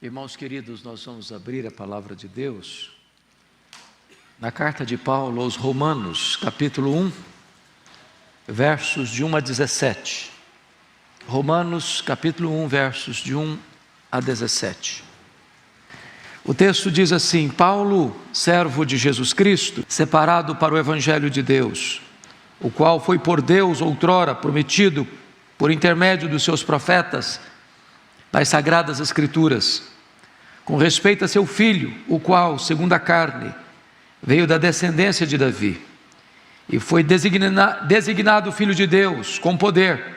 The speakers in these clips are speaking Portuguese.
Irmãos queridos, nós vamos abrir a palavra de Deus na carta de Paulo aos Romanos, capítulo 1, versos de 1 a 17. Romanos, capítulo 1, versos de 1 a 17. O texto diz assim: Paulo, servo de Jesus Cristo, separado para o Evangelho de Deus, o qual foi por Deus outrora prometido por intermédio dos seus profetas nas Sagradas Escrituras, com respeito a seu Filho, o qual, segundo a carne, veio da descendência de Davi, e foi designado Filho de Deus, com poder,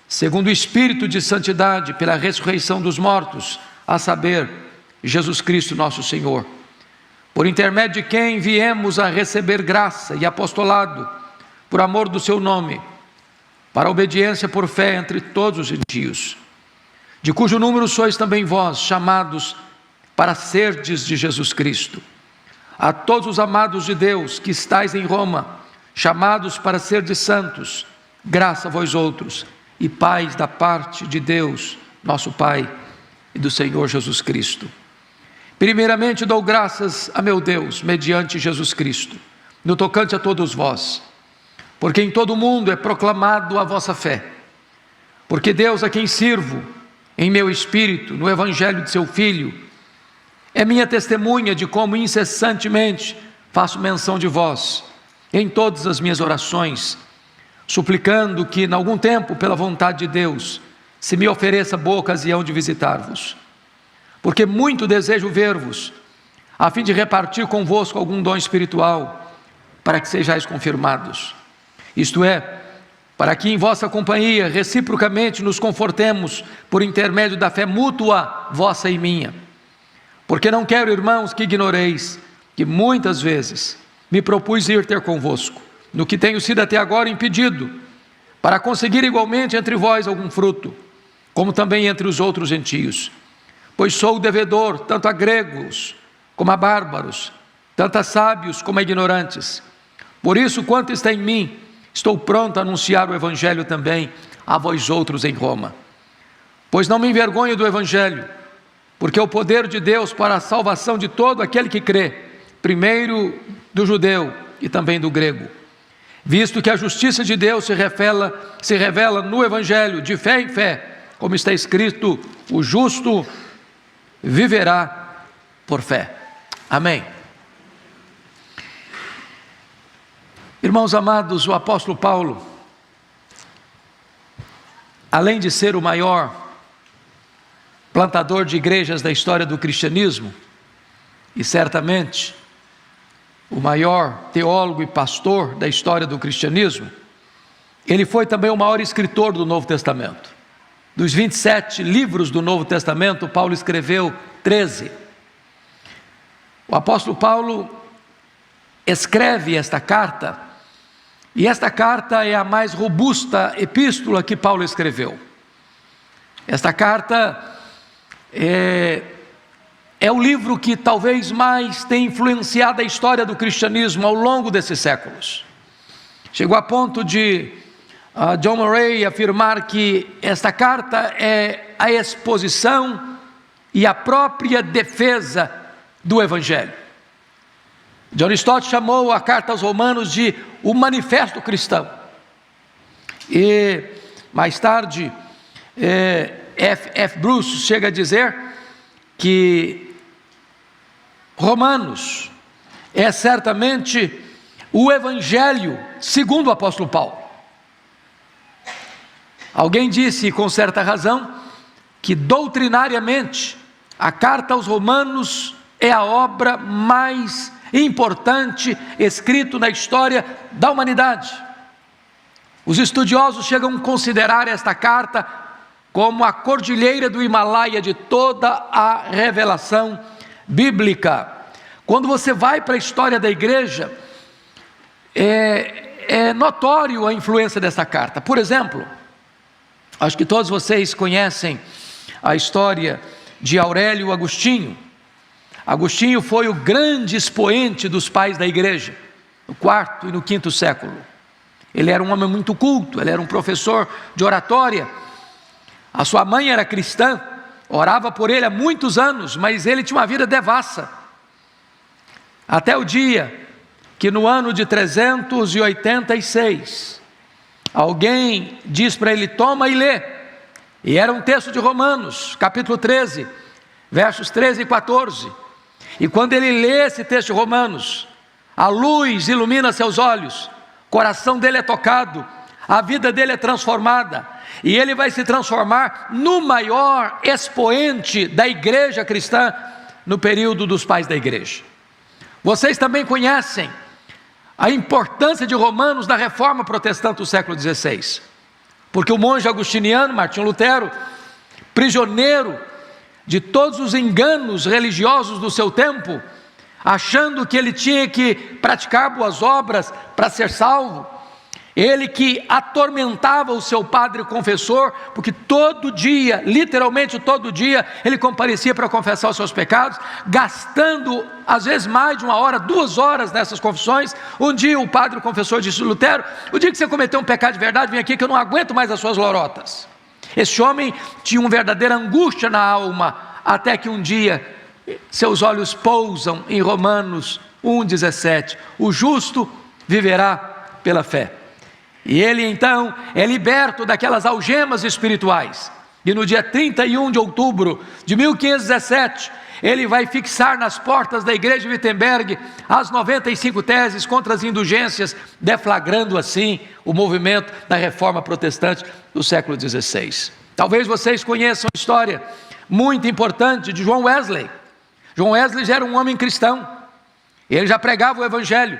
segundo o Espírito de santidade, pela ressurreição dos mortos, a saber, Jesus Cristo nosso Senhor, por intermédio de quem viemos a receber graça e apostolado, por amor do seu nome, para a obediência por fé entre todos os gentios, de cujo número sois também vós, chamados para serdes de Jesus Cristo. A todos os amados de Deus que estáis em Roma, chamados para serdes santos, graça a vós outros, e paz da parte de Deus, nosso Pai, e do Senhor Jesus Cristo. Primeiramente dou graças a meu Deus, mediante Jesus Cristo, no tocante a todos vós, porque em todo o mundo é proclamado a vossa fé, porque Deus a quem sirvo, em meu espírito, no Evangelho de seu Filho, é minha testemunha de como incessantemente faço menção de vós, em todas as minhas orações, suplicando que, em algum tempo, pela vontade de Deus, se me ofereça boa ocasião de visitar-vos, porque muito desejo ver-vos, a fim de repartir convosco algum dom espiritual, para que sejais confirmados, isto é, para que em vossa companhia reciprocamente nos confortemos por intermédio da fé mútua vossa e minha. Porque não quero, irmãos, que ignoreis que muitas vezes me propus ir ter convosco, no que tenho sido até agora impedido, para conseguir igualmente entre vós algum fruto, como também entre os outros gentios. Pois sou devedor tanto a gregos como a bárbaros, tanto a sábios como a ignorantes. Por isso, quanto está em mim, estou pronto a anunciar o Evangelho também a vós outros em Roma. Pois não me envergonho do Evangelho, porque é o poder de Deus para a salvação de todo aquele que crê, primeiro do judeu e também do grego. Visto que a justiça de Deus se revela no Evangelho, de fé em fé, como está escrito, o justo viverá por fé. Amém. Irmãos amados, o apóstolo Paulo, além de ser o maior plantador de igrejas da história do cristianismo, e certamente o maior teólogo e pastor da história do cristianismo, ele foi também o maior escritor do Novo Testamento. Dos 27 livros do Novo Testamento, Paulo escreveu 13. O apóstolo Paulo escreve esta carta, e esta carta é a mais robusta epístola que Paulo escreveu. Esta carta é o livro que talvez mais tenha influenciado a história do cristianismo ao longo desses séculos. Chegou a ponto de John Murray afirmar que esta carta é a exposição e a própria defesa do Evangelho. John Stott chamou a carta aos Romanos de o manifesto cristão. E mais tarde, F. Bruce chega a dizer que Romanos é certamente o Evangelho segundo o apóstolo Paulo. Alguém disse com certa razão que doutrinariamente a carta aos Romanos é a obra mais importante escrita na história da humanidade. Os estudiosos chegam a considerar esta carta como a cordilheira do Himalaia de toda a revelação bíblica. Quando você vai para a história da igreja, é notório a influência dessa carta. Por exemplo, acho que todos vocês conhecem a história de Aurélio Agostinho. Agostinho foi o grande expoente dos pais da igreja, no quarto e no quinto século. Ele era um homem muito culto, ele era um professor de oratória. A sua mãe era cristã, orava por ele há muitos anos, mas ele tinha uma vida devassa. Até o dia que no ano de 386, alguém diz para ele: toma e lê. E era um texto de Romanos, capítulo 13, versos 13 e 14. E quando ele lê esse texto de Romanos, a luz ilumina seus olhos, o coração dele é tocado, a vida dele é transformada, e ele vai se transformar no maior expoente da igreja cristã no período dos pais da igreja. Vocês também conhecem a importância de Romanos na reforma protestante do século XVI, porque o monge agostiniano Martinho Lutero, prisioneiro de todos os enganos religiosos do seu tempo, achando que ele tinha que praticar boas obras para ser salvo, ele que atormentava o seu padre confessor, porque todo dia, literalmente todo dia, ele comparecia para confessar os seus pecados, gastando às vezes mais de 1 hora, 2 horas nessas confissões. Um dia o padre confessor disse: Lutero, o dia que você cometeu um pecado de verdade, vem aqui que eu não aguento mais as suas lorotas. Esse homem tinha uma verdadeira angústia na alma, até que um dia seus olhos pousam em Romanos 1,17, o justo viverá pela fé. E ele então é liberto daquelas algemas espirituais, e no dia 31 de outubro de 1517, ele vai fixar nas portas da igreja de Wittenberg as 95 teses contra as indulgências, deflagrando assim o movimento da reforma protestante do século XVI. Talvez vocês conheçam a história muito importante de John Wesley. John Wesley já era um homem cristão, ele já pregava o evangelho,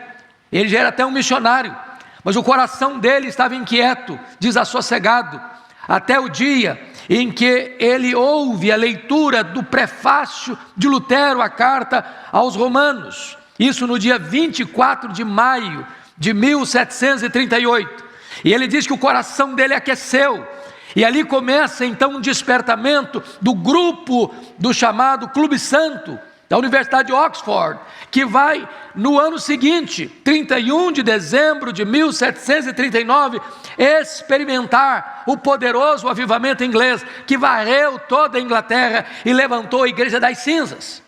ele já era até um missionário, mas o coração dele estava inquieto, desassossegado, até o dia em que ele ouve a leitura do prefácio de Lutero à carta aos Romanos, isso no dia 24 de maio de 1738, e ele diz que o coração dele aqueceu, e ali começa então um despertamento do grupo do chamado Clube Santo, da Universidade de Oxford, que vai no ano seguinte, 31 de dezembro de 1739, experimentar o poderoso avivamento inglês, que varreu toda a Inglaterra e levantou a igreja das cinzas.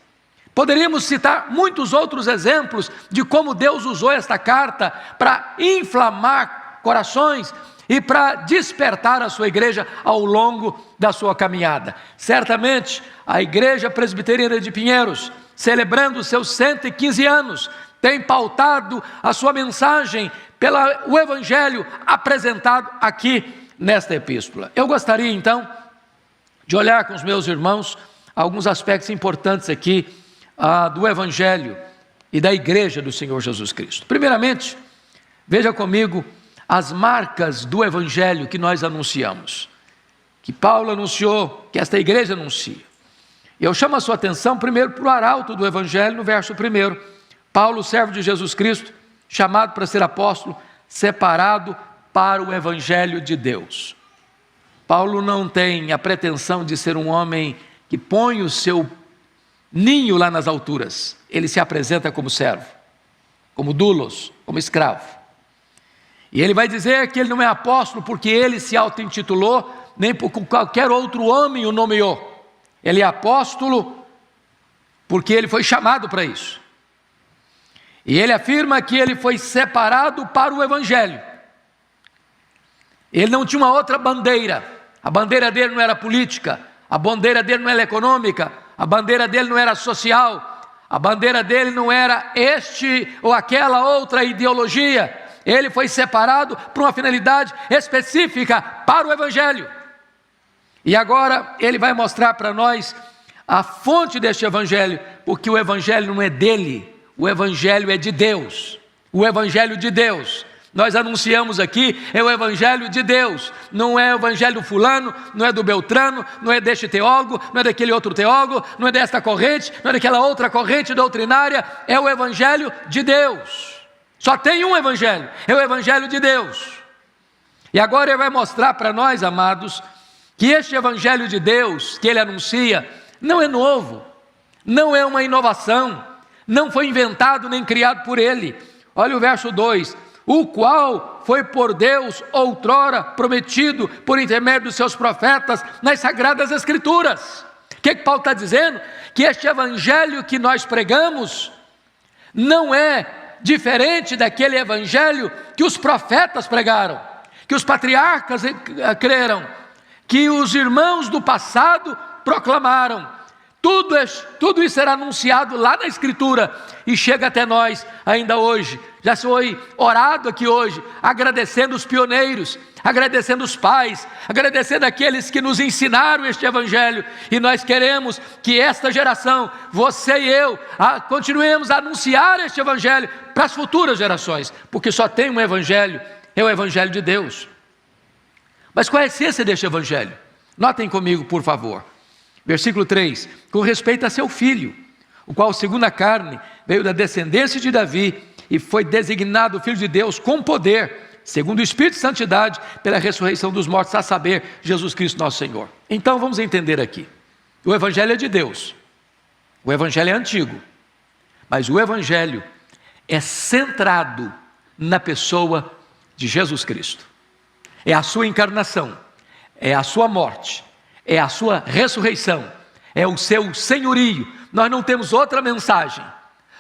Poderíamos citar muitos outros exemplos de como Deus usou esta carta para inflamar corações e para despertar a sua igreja ao longo da sua caminhada. Certamente, a Igreja Presbiteriana de Pinheiros, celebrando seus 115 anos, tem pautado a sua mensagem pelo Evangelho apresentado aqui nesta epístola. Eu gostaria então de olhar com os meus irmãos alguns aspectos importantes aqui do Evangelho e da Igreja do Senhor Jesus Cristo. Primeiramente, veja comigo as marcas do Evangelho que nós anunciamos, que Paulo anunciou, que esta igreja anuncia. Eu chamo a sua atenção primeiro para o arauto do Evangelho, no verso 1. Paulo, servo de Jesus Cristo, chamado para ser apóstolo, separado para o Evangelho de Deus. Paulo não tem a pretensão de ser um homem que põe o seu ninho lá nas alturas. Ele se apresenta como servo, como doulos, como escravo. E ele vai dizer que ele não é apóstolo porque ele se auto-intitulou, nem porque qualquer outro homem o nomeou. Ele é apóstolo porque ele foi chamado para isso. E ele afirma que ele foi separado para o Evangelho. Ele não tinha uma outra bandeira. A bandeira dele não era política, a bandeira dele não era econômica, a bandeira dele não era social, a bandeira dele não era este ou aquela outra ideologia. Ele foi separado para uma finalidade específica, para o Evangelho. E agora ele vai mostrar para nós a fonte deste Evangelho, porque o Evangelho não é dele, o Evangelho é de Deus. O Evangelho de Deus, nós anunciamos aqui, é o Evangelho de Deus. Não é o Evangelho do fulano, não é do Beltrano, não é deste teólogo, não é daquele outro teólogo, não é desta corrente, não é daquela outra corrente doutrinária, é o Evangelho de Deus. Só tem um Evangelho, é o Evangelho de Deus. E agora ele vai mostrar para nós, amados, que este Evangelho de Deus que ele anuncia não é novo, não é uma inovação, não foi inventado nem criado por ele. Olha o verso 2: o qual foi por Deus outrora prometido por intermédio dos seus profetas nas Sagradas Escrituras. O que Paulo está dizendo? Que este evangelho que nós pregamos não é diferente daquele evangelho que os profetas pregaram, que os patriarcas creram, que os irmãos do passado proclamaram. Tudo isso era anunciado lá na Escritura e chega até nós ainda hoje. Já foi orado aqui hoje, agradecendo os pioneiros, agradecendo os pais, agradecendo aqueles que nos ensinaram este evangelho. E nós queremos que esta geração, você e eu, continuemos a anunciar este evangelho para as futuras gerações, porque só tem um evangelho, é o evangelho de Deus. Mas qual é a essência deste evangelho? Notem comigo, por favor. Versículo 3, com respeito a seu filho, o qual segundo a carne veio da descendência de Davi e foi designado filho de Deus com poder, segundo o Espírito de Santidade, pela ressurreição dos mortos, a saber, Jesus Cristo nosso Senhor. Então vamos entender aqui, o evangelho é de Deus, o evangelho é antigo, mas o evangelho é centrado na pessoa de Jesus Cristo, é a sua encarnação, é a sua morte, é a sua ressurreição, é o seu senhorio. Nós não temos outra mensagem,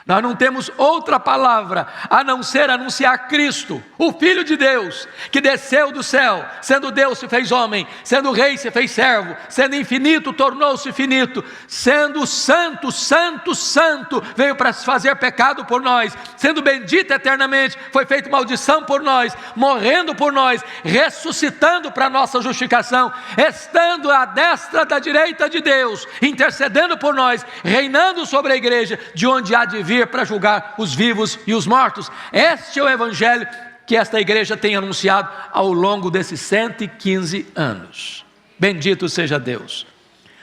nós não temos outra palavra a não ser anunciar Cristo, o Filho de Deus, que desceu do céu, sendo Deus se fez homem, sendo rei se fez servo, sendo infinito tornou-se finito, sendo santo, santo, santo, veio para se fazer pecado por nós, sendo bendito eternamente, foi feito maldição por nós, morrendo por nós, ressuscitando para nossa justificação, estando à destra da direita de Deus, intercedendo por nós, reinando sobre a igreja, de onde há de vir para julgar os vivos e os mortos. Este é o evangelho que esta igreja tem anunciado ao longo desses 115 anos. Bendito seja Deus.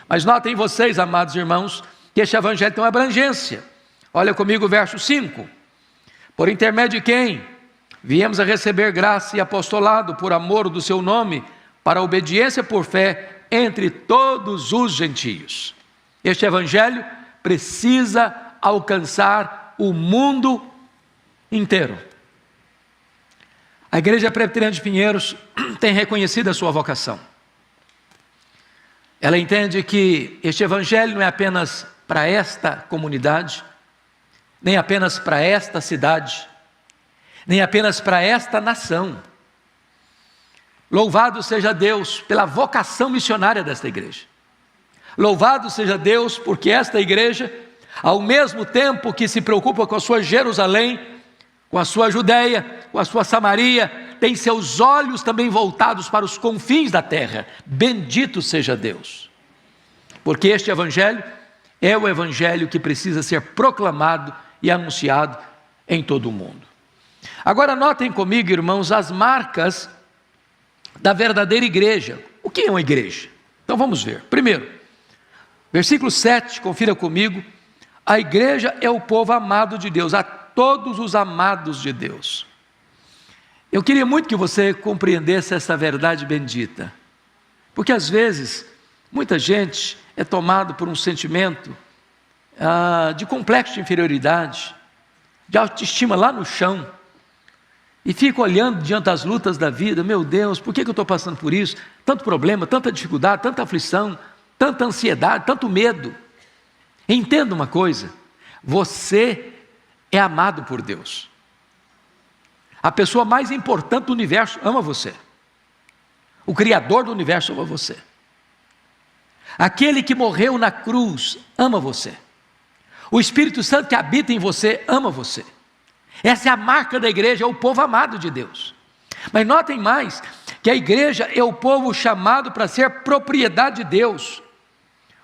Mas notem vocês, amados irmãos, que este evangelho tem uma abrangência. Olha comigo o verso 5. Por intermédio de quem viemos a receber graça e apostolado por amor do seu nome, para a obediência por fé entre todos os gentios. Este evangelho precisa alcançar o mundo inteiro. A Igreja Presbiteriana de Pinheiros tem reconhecido a sua vocação. Ela entende que este evangelho não é apenas para esta comunidade, nem apenas para esta cidade, nem apenas para esta nação. Louvado seja Deus pela vocação missionária desta igreja. Louvado seja Deus porque esta igreja, ao mesmo tempo que se preocupa com a sua Jerusalém, com a sua Judeia, com a sua Samaria, tem seus olhos também voltados para os confins da terra. Bendito seja Deus, porque este evangelho é o evangelho que precisa ser proclamado e anunciado em todo o mundo. Agora notem comigo, irmãos, as marcas da verdadeira igreja. O que é uma igreja? Então vamos ver. Primeiro, versículo 7, confira comigo. A igreja é o povo amado de Deus, a todos os amados de Deus. Eu queria muito que você compreendesse essa verdade bendita, porque às vezes, muita gente é tomado por um sentimento de complexo de inferioridade, de autoestima lá no chão, e fica olhando diante das lutas da vida. Meu Deus, por que eu estou passando por isso? Tanto problema, tanta dificuldade, tanta aflição, tanta ansiedade, tanto medo. Entenda uma coisa, você é amado por Deus. A pessoa mais importante do universo ama você. O Criador do universo ama você. Aquele que morreu na cruz ama você. O Espírito Santo que habita em você ama você. Essa é a marca da igreja, é o povo amado de Deus. Mas notem mais, que a igreja é o povo chamado para ser propriedade de Deus.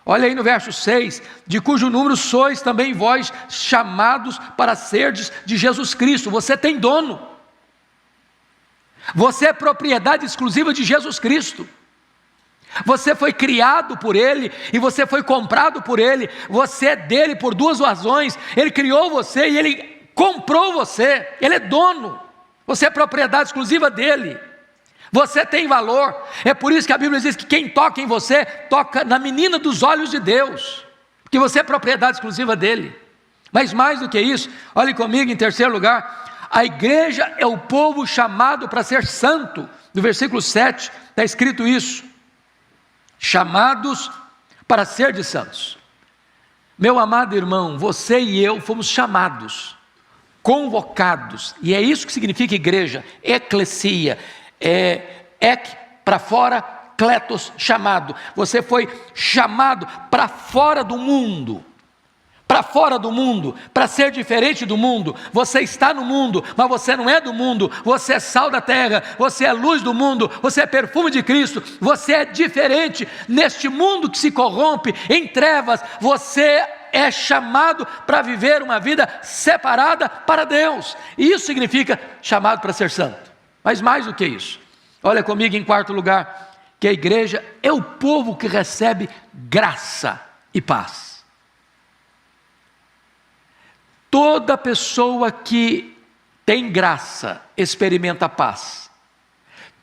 Olha aí no verso 6, de cujo número sois também vós chamados para serdes de Jesus Cristo. Você tem dono. Você é propriedade exclusiva de Jesus Cristo. Você foi criado por Ele e você foi comprado por Ele. Você é dele por duas razões. Ele criou você e Ele comprou você. Ele é dono. Você é propriedade exclusiva dele. Você tem valor. É por isso que a Bíblia diz que quem toca em você, toca na menina dos olhos de Deus, porque você é propriedade exclusiva dele. Mas mais do que isso, olhe comigo em terceiro lugar, a igreja é o povo chamado para ser santo. No versículo 7 está escrito isso: chamados para ser de santos. Meu amado irmão, você e eu fomos chamados, convocados, e é isso que significa igreja, eclesia, ek para fora, kletos, chamado. Você foi chamado para fora do mundo, para ser diferente do mundo. Você está no mundo, mas você não é do mundo. Você é sal da terra, você é luz do mundo, você é perfume de Cristo. Você é diferente neste mundo que se corrompe em trevas. Você é chamado para viver uma vida separada para Deus. E isso significa chamado para ser santo. Mas mais do que isso, olha comigo em quarto lugar, que a igreja é o povo que recebe graça e paz. Toda pessoa que tem graça experimenta paz.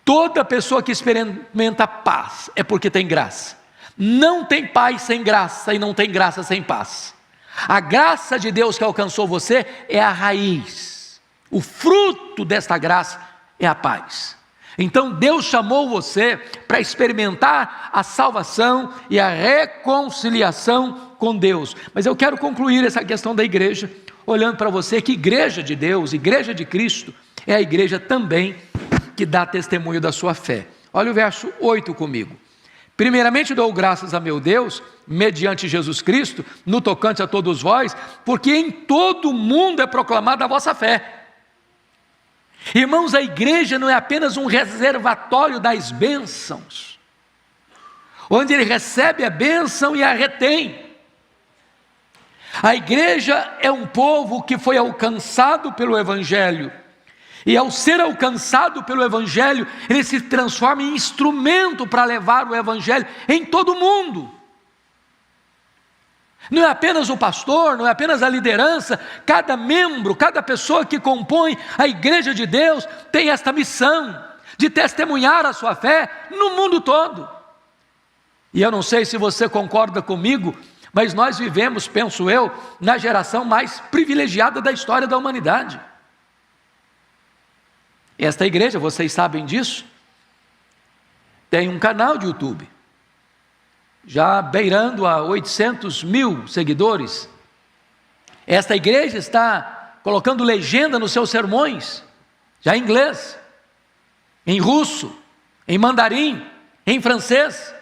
Toda pessoa que experimenta paz é porque tem graça. Não tem paz sem graça e não tem graça sem paz. A graça de Deus que alcançou você é a raiz. O fruto desta graça é a paz. Então Deus chamou você para experimentar a salvação e a reconciliação com Deus. Mas eu quero concluir essa questão da igreja, olhando para você que igreja de Deus, igreja de Cristo, é a igreja também que dá testemunho da sua fé. Olha o verso 8 comigo. Primeiramente dou graças a meu Deus, mediante Jesus Cristo, no tocante a todos vós, porque em todo o mundo é proclamada a vossa fé. Irmãos, a igreja não é apenas um reservatório das bênçãos, onde ele recebe a bênção e a retém. A igreja é um povo que foi alcançado pelo Evangelho, e ao ser alcançado pelo Evangelho, ele se transforma em instrumento para levar o Evangelho em todo o mundo. Não é apenas o pastor, não é apenas a liderança, cada membro, cada pessoa que compõe a igreja de Deus tem esta missão de testemunhar a sua fé no mundo todo. E eu não sei se você concorda comigo, mas nós vivemos, penso eu, na geração mais privilegiada da história da humanidade. Esta igreja, vocês sabem disso, tem um canal de YouTube, já beirando a 800 mil seguidores. Esta igreja está colocando legenda nos seus sermões, já em inglês, em russo, em mandarim, em francês.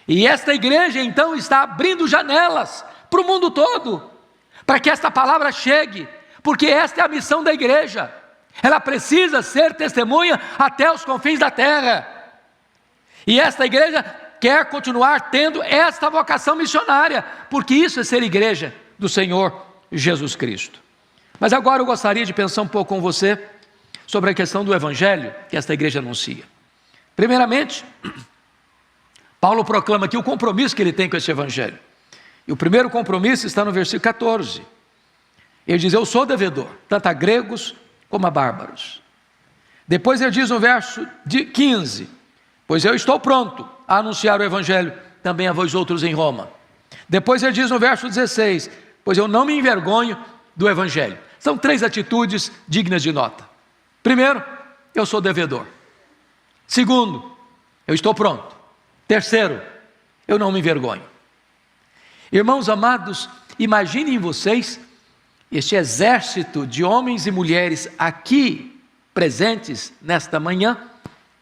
E esta igreja então está abrindo janelas para o mundo todo, para que esta palavra chegue, porque esta é a missão da igreja. Ela precisa ser testemunha até os confins da terra. E esta igreja quer continuar tendo esta vocação missionária, porque isso é ser igreja do Senhor Jesus Cristo. Mas agora eu gostaria de pensar um pouco com você sobre a questão do evangelho que esta igreja anuncia. Primeiramente, Paulo proclama aqui o compromisso que ele tem com esse evangelho. E o primeiro compromisso está no versículo 14. Ele diz: eu sou devedor, tanto a gregos como a bárbaros. Depois ele diz no verso 15: pois eu estou pronto a anunciar o evangelho também a vós outros em Roma. Depois ele diz no verso 16: pois eu não me envergonho do evangelho. São três atitudes dignas de nota. Primeiro, eu sou devedor. Segundo, eu estou pronto. Terceiro, eu não me envergonho. Irmãos amados, imaginem vocês este exército de homens e mulheres aqui presentes nesta manhã,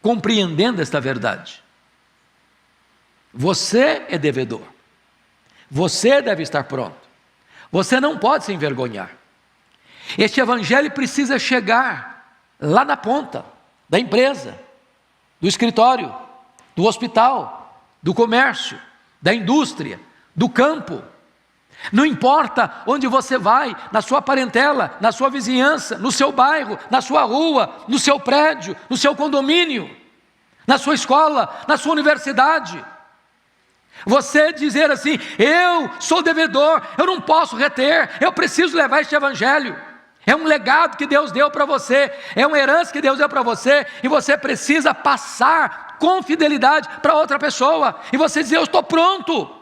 compreendendo esta verdade. Você é devedor. Você deve estar pronto. Você não pode se envergonhar. Este evangelho precisa chegar lá na ponta da empresa, do escritório, do hospital, do comércio, da indústria, do campo. Não importa onde você vai, na sua parentela, na sua vizinhança, no seu bairro, na sua rua, no seu prédio, no seu condomínio, na sua escola, na sua universidade. Você dizer assim: eu sou devedor, eu não posso reter, eu preciso levar este evangelho. É um legado que Deus deu para você, é uma herança que Deus deu para você, e você precisa passar com fidelidade para outra pessoa. E você dizer: eu estou pronto,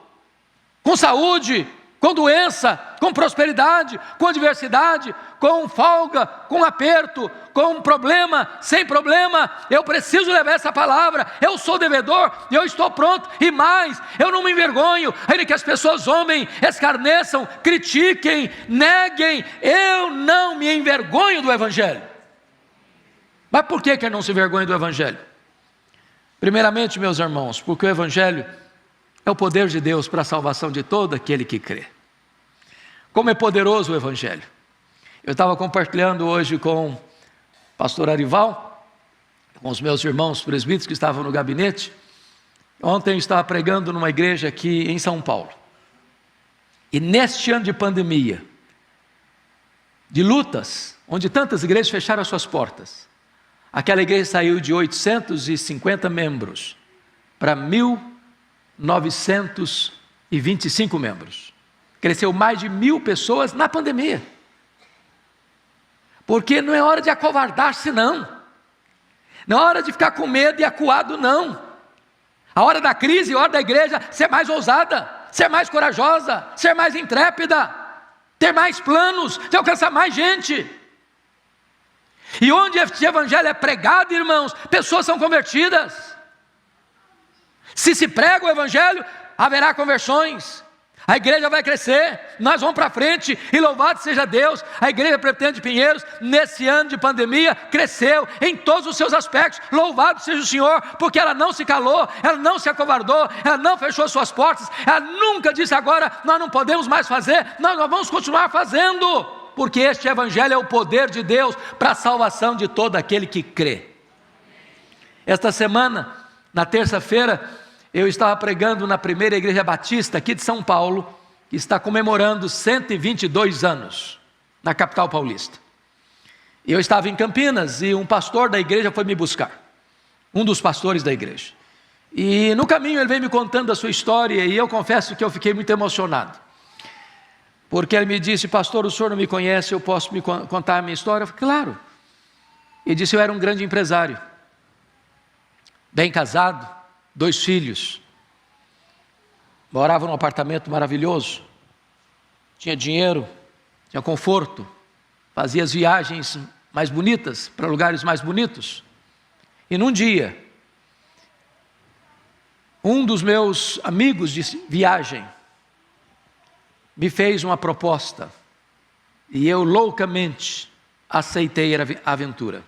com saúde, com doença, com prosperidade, com adversidade, com folga, com aperto, com problema, sem problema. Eu preciso levar essa palavra. Eu sou devedor e eu estou pronto. E mais, eu não me envergonho, ainda que as pessoas zombem, escarneçam, critiquem, neguem. Eu não me envergonho do Evangelho. Mas por que ele não se envergonha do Evangelho? Primeiramente, meus irmãos, porque o Evangelho é o poder de Deus para a salvação de todo aquele que crê. Como é poderoso o Evangelho. Eu estava compartilhando hoje com o pastor Arival, com os meus irmãos presbíteros que estavam no gabinete. Ontem eu estava pregando numa igreja aqui em São Paulo. E neste ano de pandemia, de lutas, onde tantas igrejas fecharam as suas portas, aquela igreja saiu de 850 membros para 1.925 membros. Cresceu mais de 1.000 pessoas na pandemia. Porque não é hora de acovardar-se, não. Não é hora de ficar com medo e acuado, não. A hora da crise, a hora da igreja, ser mais ousada, ser mais corajosa, ser mais intrépida, ter mais planos, de alcançar mais gente. E onde este evangelho é pregado, irmãos, pessoas são convertidas. Se prega o evangelho, haverá conversões. A igreja vai crescer, nós vamos para frente, e louvado seja Deus. A igreja Presbiteriana de Pinheiros, nesse ano de pandemia, cresceu em todos os seus aspectos. Louvado seja o Senhor, porque ela não se calou, ela não se acovardou, ela não fechou suas portas, ela nunca disse agora, nós não podemos mais fazer, nós vamos continuar fazendo, porque este evangelho é o poder de Deus para a salvação de todo aquele que crê. Esta semana, na terça-feira, eu estava pregando na primeira igreja batista aqui de São Paulo, que está comemorando 122 anos, na capital paulista. E eu estava em Campinas e um pastor da igreja foi me buscar, um dos pastores da igreja. E no caminho ele veio me contando a sua história e eu confesso que eu fiquei muito emocionado. Porque ele me disse, pastor, o senhor não me conhece, eu posso me contar a minha história? Eu falei, claro. Ele disse, eu era um grande empresário, bem casado, 2 filhos, morava num apartamento maravilhoso, tinha dinheiro, tinha conforto, fazia as viagens mais bonitas, para lugares mais bonitos. E num dia, um dos meus amigos de viagem me fez uma proposta, e eu loucamente aceitei a aventura.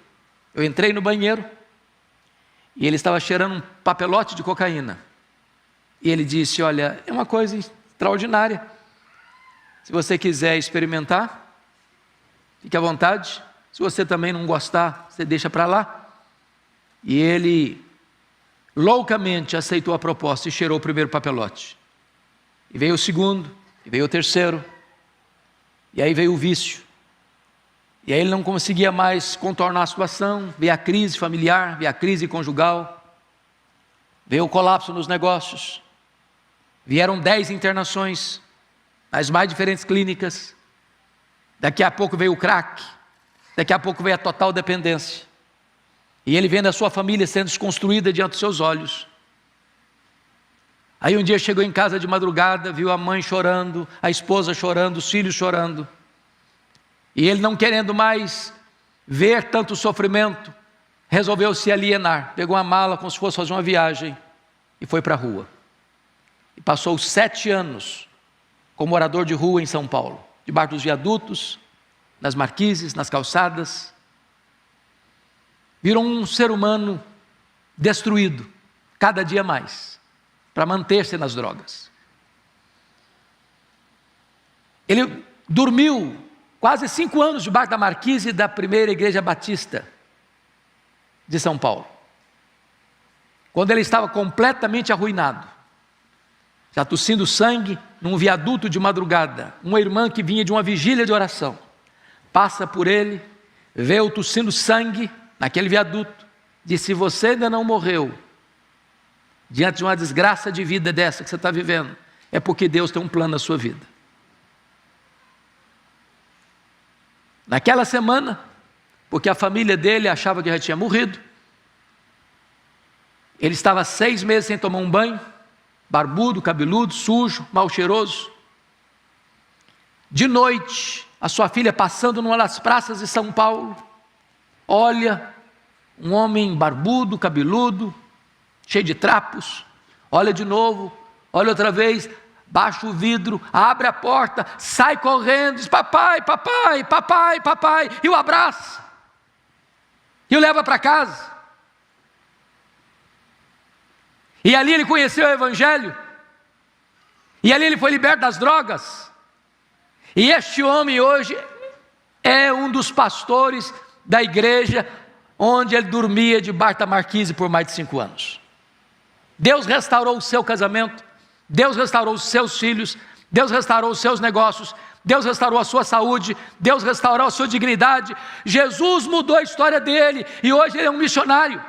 Eu entrei no banheiro, e ele estava cheirando um papelote de cocaína. E ele disse, olha, é uma coisa extraordinária. Se você quiser experimentar, fique à vontade. Se você também não gostar, você deixa para lá. E ele loucamente aceitou a proposta e cheirou o primeiro papelote. E veio o segundo, e veio o terceiro. E aí veio o vício. E aí ele não conseguia mais contornar a situação, veio a crise familiar, veio a crise conjugal, veio o colapso nos negócios, vieram 10 internações, nas mais diferentes clínicas, daqui a pouco veio o crack, daqui a pouco veio a total dependência, e ele vendo a sua família sendo desconstruída diante dos seus olhos. Aí um dia chegou em casa de madrugada, viu a mãe chorando, a esposa chorando, os filhos chorando, e ele não querendo mais ver tanto sofrimento, resolveu se alienar, pegou uma mala como se fosse fazer uma viagem e foi para a rua. E passou 7 anos como morador de rua em São Paulo, debaixo dos viadutos, nas marquises, nas calçadas. Virou um ser humano destruído, cada dia mais, para manter-se nas drogas. Ele dormiu quase 5 anos debaixo da marquise da primeira igreja batista de São Paulo, quando ele estava completamente arruinado, já tossindo sangue, num viaduto de madrugada. Uma irmã que vinha de uma vigília de oração, passa por ele, vê-o tossindo sangue naquele viaduto, diz, se você ainda não morreu, diante de uma desgraça de vida dessa que você está vivendo, é porque Deus tem um plano na sua vida. Naquela semana, porque a família dele achava que já tinha morrido, ele estava 6 meses sem tomar um banho, barbudo, cabeludo, sujo, mal cheiroso. De noite, a sua filha passando numa das praças de São Paulo, olha um homem barbudo, cabeludo, cheio de trapos, olha de novo, olha outra vez, baixa o vidro, abre a porta, sai correndo, diz: papai, papai, papai, papai, e o abraça, e o leva para casa. E ali ele conheceu o Evangelho, e ali ele foi liberto das drogas, e este homem hoje é um dos pastores da igreja onde ele dormia debaixo da marquise por mais de 5 anos. Deus restaurou o seu casamento, Deus restaurou os seus filhos, Deus restaurou os seus negócios, Deus restaurou a sua saúde, Deus restaurou a sua dignidade. Jesus mudou a história dele, e hoje ele é um missionário,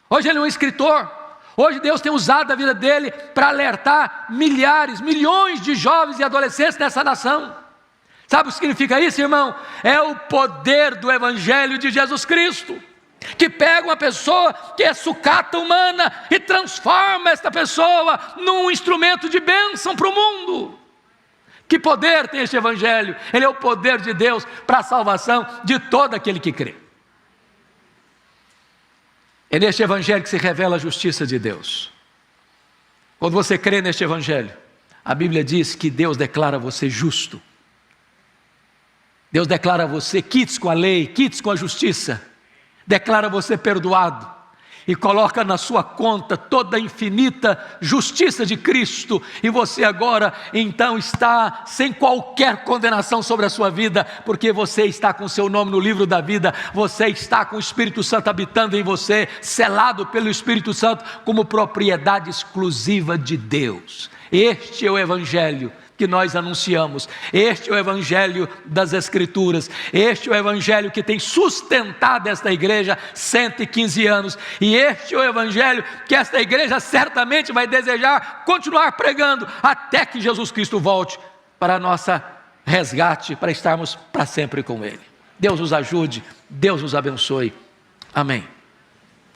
hoje ele é um escritor, hoje Deus tem usado a vida dele para alertar milhares, milhões de jovens e adolescentes nessa nação. Sabe o que significa isso, irmão? É o poder do Evangelho de Jesus Cristo, que pega uma pessoa que é sucata humana e transforma esta pessoa num instrumento de bênção para o mundo. Que poder tem este Evangelho? Ele é o poder de Deus para a salvação de todo aquele que crê. É neste Evangelho que se revela a justiça de Deus. Quando você crê neste Evangelho, a Bíblia diz que Deus declara você justo. Deus declara você quites com a lei, quites com a justiça. Declara você perdoado e coloca na sua conta toda a infinita justiça de Cristo, e você agora então está sem qualquer condenação sobre a sua vida, porque você está com seu nome no livro da vida, você está com o Espírito Santo habitando em você, selado pelo Espírito Santo como propriedade exclusiva de Deus. Este é o Evangelho que nós anunciamos, este é o Evangelho das Escrituras, este é o Evangelho que tem sustentado esta igreja 115 anos, e este é o Evangelho que esta igreja certamente vai desejar continuar pregando, até que Jesus Cristo volte para nossa resgate, para estarmos para sempre com Ele. Deus nos ajude, Deus nos abençoe, amém.